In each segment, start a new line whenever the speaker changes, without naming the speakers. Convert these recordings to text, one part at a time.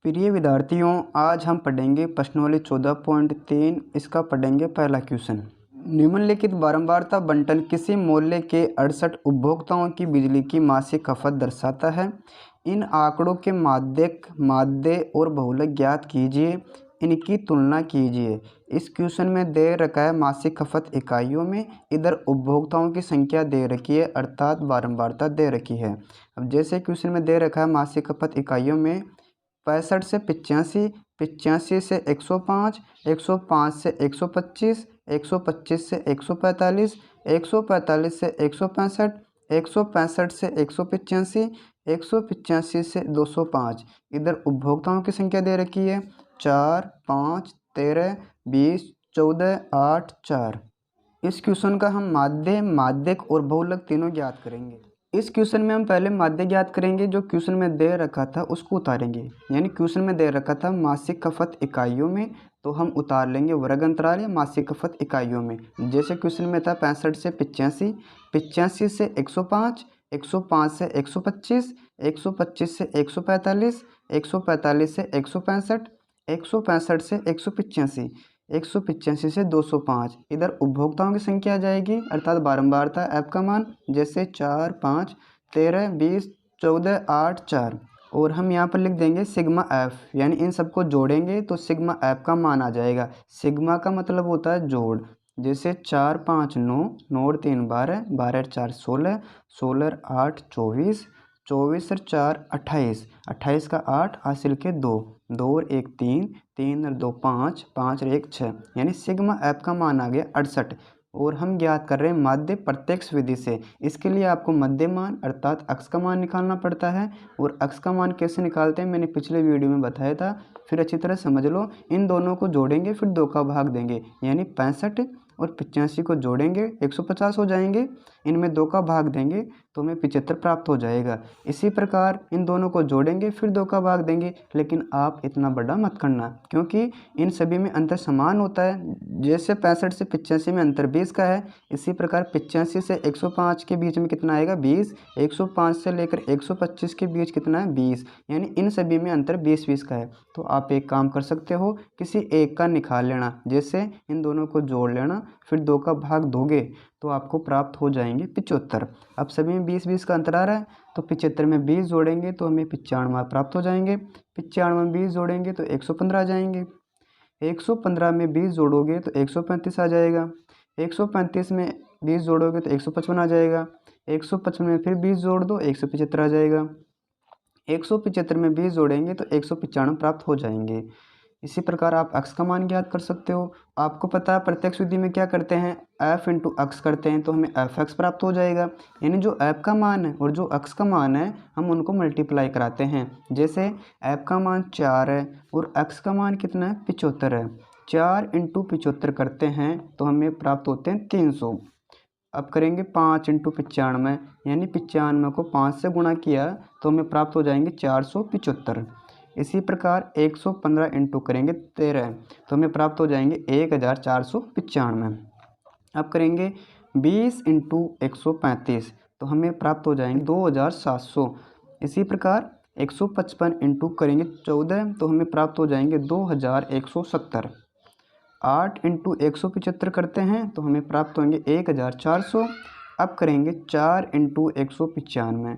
प्रिय विद्यार्थियों, आज हम पढ़ेंगे प्रश्नावली 14.3। इसका पढ़ेंगे पहला क्वेश्चन। निम्नलिखित बारंबारता बंटन किसी मोहल्ले के 68 उपभोक्ताओं की बिजली की मासिक खपत दर्शाता है। इन आंकड़ों के माध्य और बहुलक ज्ञात कीजिए, इनकी तुलना कीजिए। इस क्वेश्चन में दे रखा है मासिक खपत इकाइयों में, इधर उपभोक्ताओं की संख्या दे रखी है अर्थात बारंबारता दे रखी है। अब जैसे क्वेश्चन में दे रखा है मासिक खपत इकाइयों में 65 से 85, 85 से 105, 105 से 125, 125 से 145, 145 से 165, 165 से 185, 185 से 205। इधर उपभोक्ताओं की संख्या दे रखी है 4, 5, 13, 20, 14, 8, 4। इस क्वेश्चन का हम माध्यक और बहुलक तीनों ज्ञात करेंगे। इस क्वेश्चन में हम पहले माध्य ज्ञात करेंगे। जो क्वेश्चन में दे रखा था उसको उतारेंगे, यानी क्वेश्चन में दे रखा था मासिक खपत इकाइयों में, तो हम उतार लेंगे वर्ग अंतराल या मासिक खपत इकाइयों में। जैसे क्वेश्चन में था 65 से 85, 85 से 105, 105 से 125, 125 से 145, 145 से 165, 165 से 185, 185 से 205। इधर उपभोक्ताओं की संख्या आ जाएगी अर्थात बारंबारता ऐप का मान, जैसे 4, 5, 13, 20, 14, 8, 4। और हम यहाँ पर लिख देंगे सिग्मा एफ, यानी इन सबको जोड़ेंगे तो सिग्मा एफ का मान आ जाएगा। सिग्मा का मतलब होता है जोड़। जैसे 4, 5, 9, 9 और 3 12, 12 और 4 16, 16 और 8 24, 24 और 4 28, 28 का 8 हासिल के 2, 2 और 1 3, 3 और 2 5, 5 और 1 6, यानी सिग्मा एफ का मान आ गया 68। और हम ज्ञात कर रहे हैं माध्य प्रत्यक्ष विधि से। इसके लिए आपको मध्य मान अर्थात अक्ष का मान निकालना पड़ता है। और अक्ष का मान कैसे निकालते हैं मैंने पिछले वीडियो में बताया था, फिर अच्छी तरह समझ लो। इन दोनों को जोड़ेंगे फिर 2 का भाग देंगे, यानी 65 और 85 को जोड़ेंगे 150 हो जाएंगे। इनमें 2 का भाग देंगे तो हमें 75 प्राप्त हो जाएगा। इसी प्रकार इन दोनों को जोड़ेंगे फिर 2 का भाग देंगे, लेकिन आप इतना बड़ा मत करना क्योंकि इन सभी में अंतर समान होता है। जैसे 65 से 85 में अंतर 20 का है, इसी प्रकार 85 से 105 के बीच में कितना आएगा 20, 105 से लेकर 125 के बीच कितना है 20, यानी इन सभी में अंतर 20-20 का है। तो आप एक काम कर सकते हो, किसी एक का निकाल लेना, जैसे इन दोनों को जोड़ लेना फिर 2 का भाग दोगे तो आपको प्राप्त हो जाएंगे 75। अब सभी में 20-20 का अंतर आ रहा है तो 75 में 20 जोड़ेंगे तो हमें 95 प्राप्त हो जाएंगे। 95 में 20 जोड़ेंगे तो 115 आ जाएंगे। 115 में 20 जोड़ोगे तो 135 आ जाएगा। 135 में 20 जोड़ोगे तो 155 आ जाएगा। 155 में फिर 20 जोड़ दो 175 आ जाएगा। 175 में 20 जोड़ेंगे तो 195 प्राप्त हो जाएंगे। इसी प्रकार आप अक्ष का मान ज्ञात कर सकते हो। आपको पता है प्रत्यक्ष विधि में क्या करते हैं, f इंटू अक्ष करते हैं तो हमें एफ एक्स प्राप्त हो जाएगा। यानी जो f का मान है और जो अक्ष का मान है हम उनको मल्टीप्लाई कराते हैं। जैसे f का मान 4 है और अक्ष का मान कितना है 75 है। 4 इंटू 75 करते हैं तो हमें प्राप्त होते हैं 300। अब करेंगे 5 इंटू 95, यानी 95 को 5 से गुणा किया तो हमें प्राप्त हो जाएंगे 475। इसी प्रकार 115 इंटू करेंगे 13 तो हमें प्राप्त हो जाएंगे 1495। अब करेंगे 20 इंटू 135 तो हमें प्राप्त हो जाएंगे 2700। इसी प्रकार 155 इंटू करेंगे 14 तो हमें प्राप्त हो जाएंगे 2170। 8 इंटू 175 करते हैं तो हमें प्राप्त होंगे 1400। अब करेंगे 4 इंटू 195,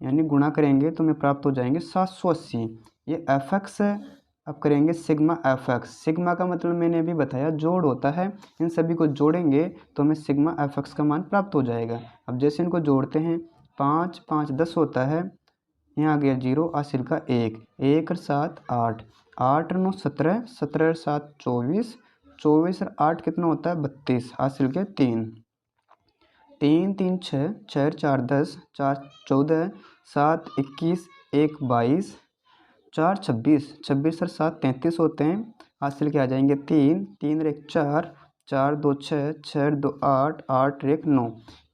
यानी गुणा करेंगे तो हमें प्राप्त हो जाएंगे 780। ये एफ एक्स है। अब करेंगे सिग्मा एफ एक्स। सिग्मा का मतलब मैंने अभी बताया जोड़ होता है। इन सभी को जोड़ेंगे तो हमें सिग्मा एफ एक्स का मान प्राप्त हो जाएगा। अब जैसे इनको जोड़ते हैं 5, 5, 10 होता है, यहाँ आ गया 0 हासिल का 1, 1 और 7 8, 8 और 9 17, 17 और 7 24, 24 और 8 कितना होता है 32 हासिल के 3, 3 3 6, 6 और 4 10, 4 14, 7 21, 1 22, 4 26, 26 और 7 33 होते हैं हासिल के आ जाएंगे 3, 3 और 1 4, 4 2 6, 6 और 2 8, 8 और 1 9,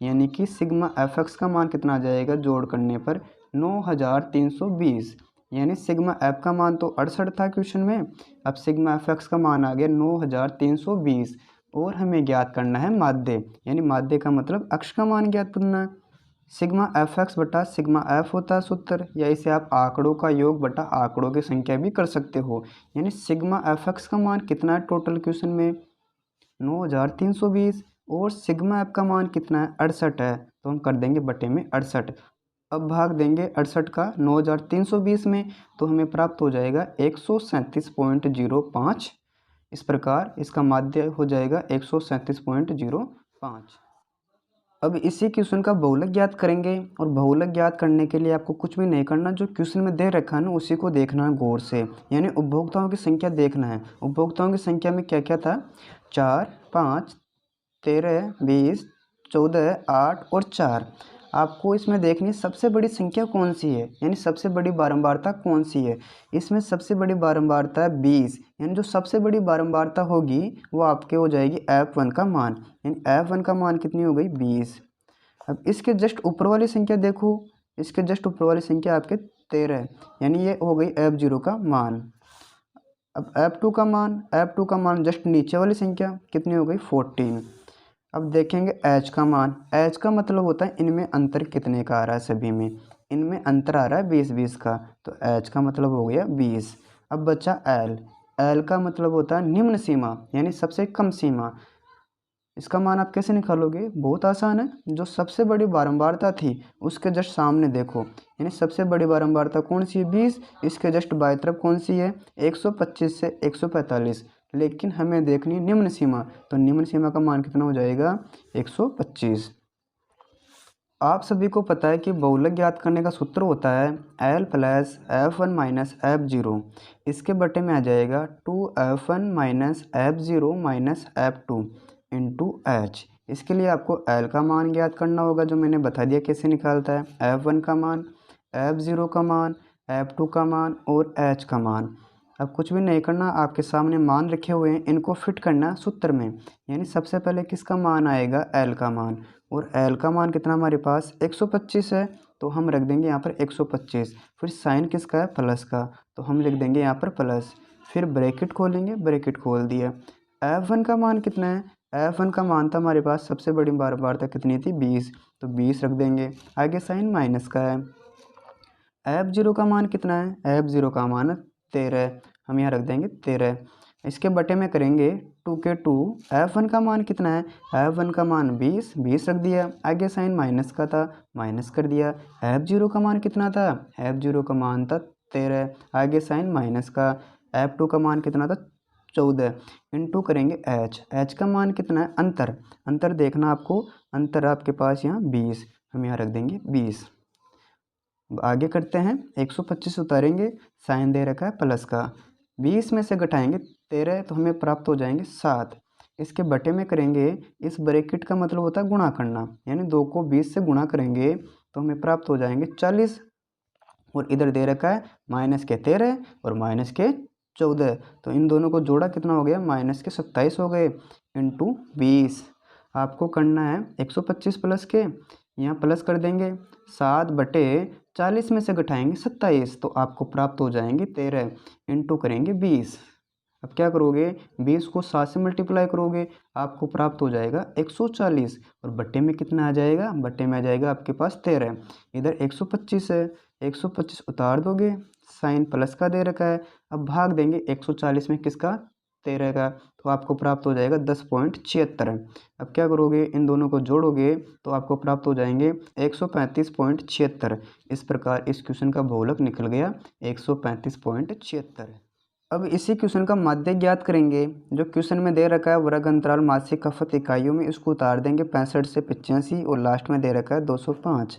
यानी कि सिग्मा एफ एक्स का मान कितना आ जाएगा जोड़ करने पर 9320। यानी सिग्मा एफ का मान तो 68 था क्वेश्चन में, अब सिग्मा एफ एक्स का मान आ गया 9320। और हमें ज्ञात करना है माध्य, यानी माध्य का मतलब अक्ष का मान ज्ञात करना है। सिग्मा एफ एक्स बटा सिग्मा एफ होता है सूत्र, या इसे आप आंकड़ों का योग बटा आंकड़ों की संख्या भी कर सकते हो। यानी सिग्मा एफ एक्स का मान कितना है टोटल क्वेश्चन में 9320, और सिग्मा एफ का मान कितना है 68 है, तो हम कर देंगे बटे में 68। अब भाग देंगे 68 का 9320 में, तो हमें प्राप्त हो जाएगा 137.05। इस प्रकार इसका माध्य हो जाएगा 137.05। अब इसी क्वेश्चन का बहुलक ज्ञात करेंगे, और बहुलक ज्ञात करने के लिए आपको कुछ भी नहीं करना, जो क्वेश्चन में दे रखा है ना उसी को देखना है गौर से। यानी उपभोक्ताओं की संख्या देखना है। उपभोक्ताओं की संख्या में क्या क्या था, 4, 5, 13, 20, 14, 8 और 4। आपको इसमें देखनी है सबसे बड़ी संख्या कौन सी है, यानी सबसे बड़ी बारंबारता कौन सी है। इसमें सबसे बड़ी बारंबारता है 20, यानी जो सबसे बड़ी बारंबारता होगी वो आपके हो जाएगी F1 का मान, यानी F1 का मान कितनी हो गई 20। अब इसके जस्ट ऊपर वाली संख्या देखो, इसके जस्ट ऊपर वाली संख्या आपके 13, यानी ये हो गई F0 का मान। अब F2 का मान जस्ट नीचे वाली संख्या कितनी हो गई 14। अब देखेंगे एच का मान। एच का मतलब होता है इनमें अंतर कितने का आ रहा है, सभी में इनमें अंतर आ रहा है 20-20 का, तो एच का मतलब हो गया 20। अब बचा एल। एल का मतलब होता है निम्न सीमा, यानी सबसे कम सीमा। इसका मान आप कैसे निकालोगे, बहुत आसान है। जो सबसे बड़ी बारंबारता थी उसके जस्ट सामने देखो, यानी सबसे बड़ी बारंबारता कौन सी है 20, इसके जस्ट बाएं तरफ कौन सी है 125 से 145, लेकिन हमें देखनी है निम्न सीमा, तो निम्न सीमा का मान कितना हो जाएगा 125। आप सभी को पता है कि बहुलक ज्ञात करने का सूत्र होता है L plus F1 minus F0, इसके बटे में आ जाएगा 2F1 minus F0 minus F2 into H. इसके लिए आपको L का मान ज्ञात करना होगा, जो मैंने बता दिया कैसे निकालता है। F1 का मान, F0 का मान, F2 का मान और H का मान। अब कुछ भी नहीं करना, आपके सामने मान रखे हुए हैं, इनको फिट करना सूत्र में। यानी सबसे पहले किसका मान आएगा L का मान, और L का मान कितना हमारे पास 125 है, तो हम रख देंगे यहाँ पर 125। फिर साइन किसका है प्लस का, तो हम लिख देंगे यहाँ पर प्लस। फिर ब्रैकेट खोलेंगे, ब्रैकेट खोल दिया। F1 का मान कितना है, F1 का मान था हमारे पास सबसे बड़ी बारंबारता कितनी थी 20, तो 20 रख देंगे। आगे साइन माइनस का है। F0 का मान कितना है, F0 का मान 13, हम यहाँ रख देंगे 13। इसके बटे में करेंगे 2 के 2। F1 का मान कितना है, F1 का मान 20, 20 रख दिया। आगे साइन माइनस का था, माइनस कर दिया। F0 का मान कितना था, F0 का मान था 13, आगे साइन माइनस का। F2 का मान कितना था 14, इंटू करेंगे H का मान कितना है, अंतर, अंतर देखना आपको, अंतर आपके पास यहाँ 20, हम यहाँ रख देंगे 20। आगे करते हैं, 125 उतारेंगे, साइन दे रखा है प्लस का, 20 में से घटाएंगे 13, तो हमें प्राप्त हो जाएंगे 7। इसके बटे में करेंगे, इस ब्रैकेट का मतलब होता है गुणा करना, यानी 2 को 20 से गुणा करेंगे तो हमें प्राप्त हो जाएंगे 40। और इधर दे रखा है माइनस के 13 और माइनस के 14, तो इन दोनों को जोड़ा कितना हो गया माइनस के 27 हो गए, इंटू 20। आपको करना है 125 प्लस के, यहाँ प्लस कर देंगे, 7 बटे 40 में से घटाएंगे 27, तो आपको प्राप्त हो जाएंगे 13, इंटू करेंगे 20। अब क्या करोगे, 20 को 7 से मल्टीप्लाई करोगे, आपको प्राप्त हो जाएगा 140, और बट्टे में कितना आ जाएगा, बट्टे में आ जाएगा आपके पास 13। इधर 125 है, 125 उतार दोगे, साइन प्लस का दे रखा है। अब भाग देंगे 140 में किसका, 13 का, तो आपको प्राप्त हो जाएगा 10.76। अब क्या करोगे, इन दोनों को जोड़ोगे तो आपको प्राप्त हो जाएंगे 135.76। इस प्रकार इस क्वेश्चन का बहुलक निकल गया 135.76। अब इसी क्वेश्चन का माध्य ज्ञात करेंगे। जो क्वेश्चन में दे रखा है वर्ग अंतराल मासिक खपत इकाइयों में, इसको उतार देंगे 65 से 85, और लास्ट में दे रखा है 205।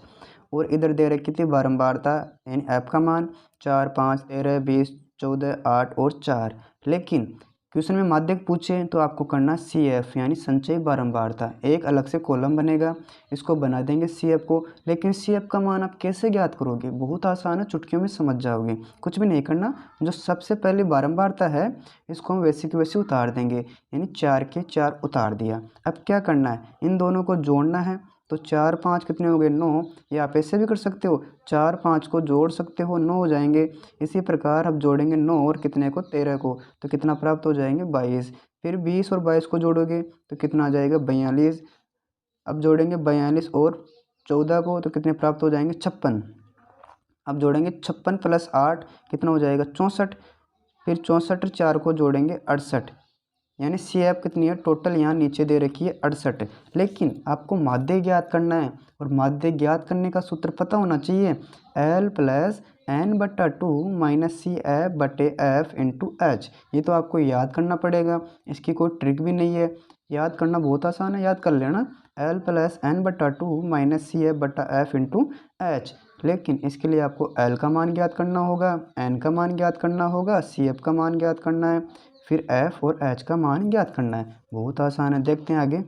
और इधर दे रखी थी बारंबारता, यानी ऐप का मान 4, 5, 13, 20, 14, 8 और 4। लेकिन क्वेश्चन में माध्यक पूछे तो आपको करना CF, यानी संचयी बारंबारता। एक अलग से कॉलम बनेगा, इसको बना देंगे CF को। लेकिन CF का मान आप कैसे ज्ञात करोगे, बहुत आसान है, चुटकियों में समझ जाओगे। कुछ भी नहीं करना, जो सबसे पहली बारंबारता है इसको हम वैसे की वैसे उतार देंगे, यानी 4 के 4 उतार दिया। अब क्या करना है, इन दोनों को जोड़ना है, तो 4, 5 कितने हो गए 9, या आप ऐसे भी कर सकते हो, 4, 5 को जोड़ सकते हो, 9 हो जाएंगे। इसी प्रकार अब जोड़ेंगे 9 और कितने को 13 को, तो कितना प्राप्त हो जाएंगे 22। फिर 20 और 22 को जोड़ोगे तो कितना आ जाएगा 42। अब जोड़ेंगे 42 और 14 को तो कितने प्राप्त हो जाएंगे 56। अब जोड़ेंगे 56 + 8 कितना हो जाएगा 64। फिर 64 4 को जोड़ेंगे 68, यानी CF कितनी है टोटल यहाँ नीचे दे रखी है 68। लेकिन आपको माध्य ज्ञात करना है और माध्य ज्ञात करने का सूत्र पता होना चाहिए, L + n/2 - CF/F × H। ये तो आपको याद करना पड़ेगा, इसकी कोई ट्रिक भी नहीं है, याद करना बहुत आसान है, याद कर लेना L + n/2 - CF/F × H। लेकिन इसके लिए आपको L का मान ज्ञात करना होगा, n का मान ज्ञात करना होगा, CF का मान ज्ञात करना है, फिर F और H का मान ज्ञात करना है। बहुत आसान है, देखते हैं आगे।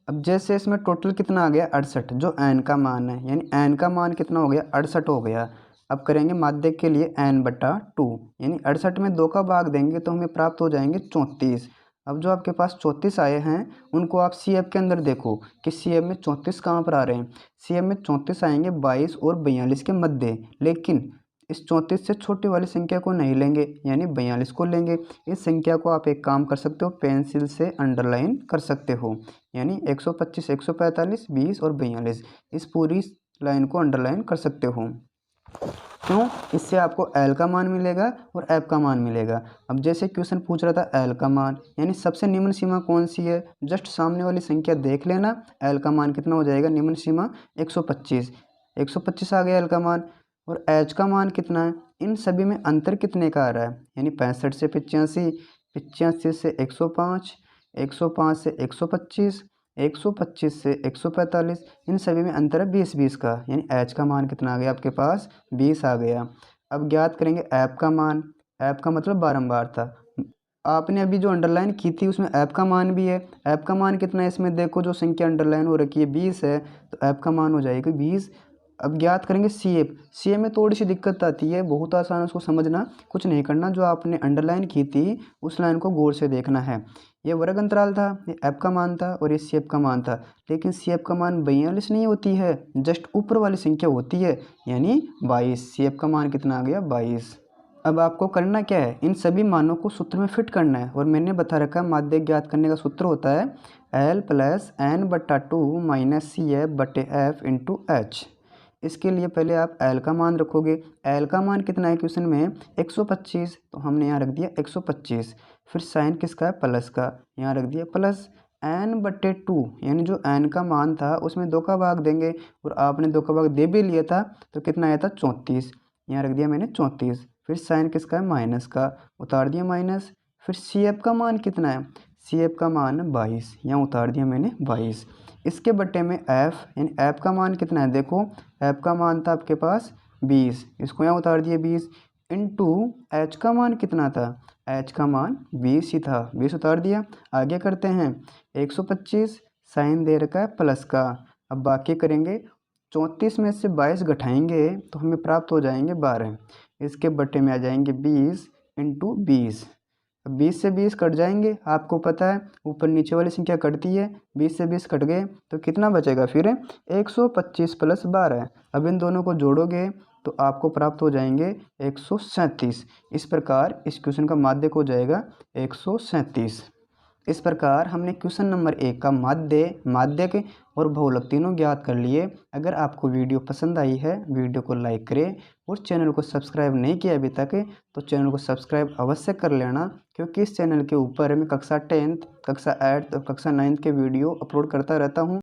अब जैसे इसमें टोटल कितना आ गया 68, जो n का मान है, यानी n का मान कितना हो गया 68 हो गया। अब करेंगे माध्य के लिए n/2, यानी 68 में 2 का भाग देंगे तो हमें प्राप्त हो जाएंगे 34। अब जो आपके पास 34 आए हैं उनको आप CF के अंदर देखो कि CF में 34 कहाँ पर आ रहे हैं। CF में 34 आएंगे 22 और 42 के मध्य, लेकिन इस 34 से छोटी वाली संख्या को नहीं लेंगे, यानी 42 को लेंगे। इस संख्या को आप एक काम कर सकते हो, पेंसिल से अंडरलाइन कर सकते हो, यानी 125, 145, 20 और 42, इस पूरी लाइन को अंडरलाइन कर सकते हो। क्यों? इससे आपको L का मान मिलेगा और F का मान मिलेगा। अब जैसे क्वेश्चन पूछ रहा था L का मान, यानी सबसे निम्न सीमा कौन सी है, जस्ट सामने वाली संख्या देख लेना। L का मान कितना हो जाएगा निम्न सीमा 125, 125 आ गया L का मान। और H का मान कितना है, इन सभी में अंतर कितने का आ रहा है, यानी 65 से 85, 85 से 105, 105 से 125, 125 से 145, इन सभी में अंतर है 20-20 का, यानी H का मान कितना आ गया आपके पास 20 आ गया। अब ज्ञात करेंगे F का मान, F का मतलब बारंबार था। आपने अभी जो अंडरलाइन की थी उसमें F का मान भी है, F का मान कितना है इसमें देखो, जो संख्या अंडरलाइन हो रखी है 20 है, तो F का मान हो जाएगा 20। अब ज्ञात करेंगे CF, CF में थोड़ी सी दिक्कत आती है, बहुत आसान है उसको समझना, कुछ नहीं करना, जो आपने अंडरलाइन की थी उस लाइन को गौर से देखना है। ये वर्ग अंतराल था, ये F का मान था और ये CF का मान था, लेकिन CF का मान 42 नहीं होती है, जस्ट ऊपर वाली संख्या होती है, यानी 22। CF का मान कितना आ गया 22। अब आपको करना क्या है, इन सभी मानों को सूत्र में फिट करना है, और मैंने बता रखा है माध्य ज्ञात करने का सूत्र होता है L + n/2 - CF/F × H। इसके लिए पहले आप L का मान रखोगे, L का मान कितना है क्वेश्चन में 125, तो हमने यहाँ रख दिया 125। फिर साइन किसका है प्लस का, यहाँ रख दिया प्लस n/2, यानी जो n का मान था उसमें 2 का भाग देंगे, और आपने 2 का भाग दे भी लिया था तो कितना आया था 34, यहाँ रख दिया मैंने 34। फिर साइन किसका है माइनस का, उतार दिया माइनस। फिर CF का मान कितना है, CF का मान 22, यहाँ उतार दिया मैंने 22। इसके बट्टे में F, यानी F का मान कितना है देखो, F का मान था आपके पास 20, इसको यहाँ उतार दिए 20, इंटू H का मान कितना था, H का मान 20 ही था, 20 उतार दिया। आगे करते हैं 125, साइन दे रखा है प्लस का। अब बाकी करेंगे 34 में से 22 घटाएंगे तो हमें प्राप्त हो जाएंगे 12, इसके बट्टे में आ जाएंगे 20 × 20। 20 से 20 कट जाएंगे, आपको पता है ऊपर नीचे वाली संख्या कटती है, 20 से 20 कट गए तो कितना बचेगा फिर 125 + 12। अब इन दोनों को जोड़ोगे तो आपको प्राप्त हो जाएंगे 137। इस प्रकार इस क्वेश्चन का माध्यक हो जाएगा 137। इस प्रकार हमने क्वेश्चन नंबर 1 का माध्यक और बहुलक तीनों ज्ञात कर लिए। अगर आपको वीडियो पसंद आई है वीडियो को लाइक करें, और चैनल को सब्सक्राइब नहीं किया अभी तक तो चैनल को सब्सक्राइब अवश्य कर लेना, क्योंकि इस चैनल के ऊपर मैं कक्षा 10th, कक्षा 8th और कक्षा 9th के वीडियो अपलोड करता रहता हूँ।